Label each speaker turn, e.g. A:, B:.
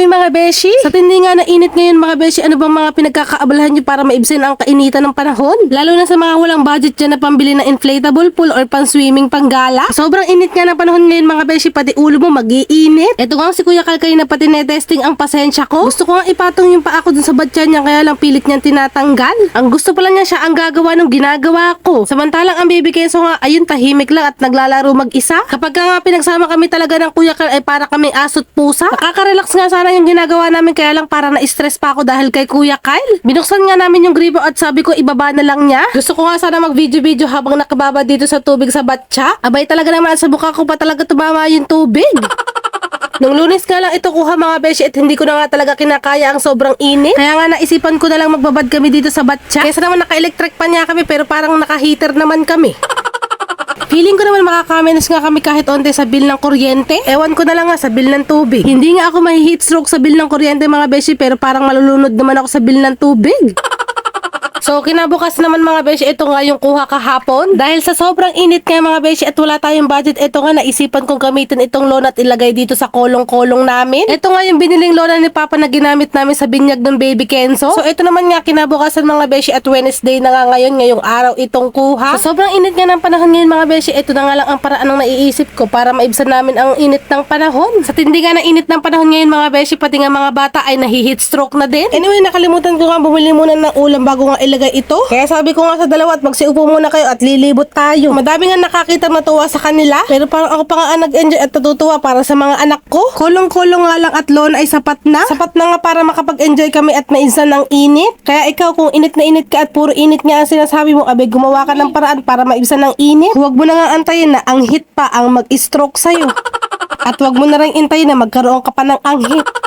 A: Hoy mga beshi, sa tindi nga na init ngayon mga beshi, ano bang mga pinagkakaabalahan nyo para maibsin ang kainitan ng panahon? Lalo na sa mga walang budget dyan na pambili ng inflatable pool or pang swimming pang gala. Sobrang init nga ng panahon ngayon mga beshi, pati ulo mo mag-iinit. Ito nga si Kuya Kalkay na pati netesting ang pasensya ko. Gusto ko nga ipatong yung paa ko dun sa batyan niya, kaya lang pilit niyang tinatanggal. Ang gusto pala niya siya ang gagawa ng ginagawa ko. Samantalang ang baby Kenzo nga ayun tahimik lang at naglalaro mag-isa. Kapag nga pinagsama kami talaga ng Kuya Kal ay para kami aso't pusa. Nakaka-relax nga sana yung ginagawa namin, kaya lang para na-stress pa ako dahil kay Kuya Kyle. Binuksan nga namin yung gripo at sabi ko ibaba na lang niya. Gusto ko nga sana mag-video-video habang nakababa dito sa tubig sa batya. Abay talaga naman sa mukha ko pa talaga tumama yung tubig. Nung Lunes nga lang ito kuha mga beshi at hindi ko na nga talaga kinakaya ang sobrang init. Kaya nga naisipan ko na lang magbabad kami dito sa batya. Kesa naman naka-electric pa niya kami pero parang naka-heater naman kami. Feeling ko naman makakamenos nga kami kahit onte sa bill ng kuryente. Ewan ko na lang nga sa bill ng tubig. Hindi nga ako mahi-heat stroke sa bill ng kuryente mga beshi, pero parang malulunod naman ako sa bill ng tubig. So, kinabukas naman mga beshi, ito nga yung kuha kahapon. Dahil sa sobrang init nga mga beshi at wala tayong budget, ito nga naisipan kong gamitin itong lona at ilagay dito sa kolong-kolong namin. Ito nga yung biniling lona ni Papa na ginamit namin sa binyag ng baby Kenzo. So, ito naman nga kinabukasan mga beshi at Wednesday na nga ngayon, ngayong araw itong kuha. So, sobrang init nga ng panahon ngayon mga beshi, ito na nga lang ang paraan ng naiisip ko para maibsan namin ang init ng panahon. Sa tindi nga na init ng panahon ngayon mga beshi, pati nga mga bata ay nahi-heat stroke na din. Anyway, nakalimutan ko nga bumili muna ng ulam bago nga ilagay ito. Kaya sabi ko nga sa dalawa at magsiupo muna kayo at lilibot tayo. Madami nga nakakita matuwa sa kanila, pero parang ako pa nga nag-enjoy at natutuwa para sa mga anak ko. Kulong-kulong nga lang at lona ay sapat na. Sapat na nga para makapag-enjoy kami at maisan ng init. Kaya ikaw kung init na init ka at puro init nga ang sinasabi mo, abe gumawa ka ng paraan para maibsan ng init. Huwag mo na nga antayin na ang heat pa ang mag-stroke sa'yo. At huwag mo na rin intayin na magkaroon ka pa ng anghit.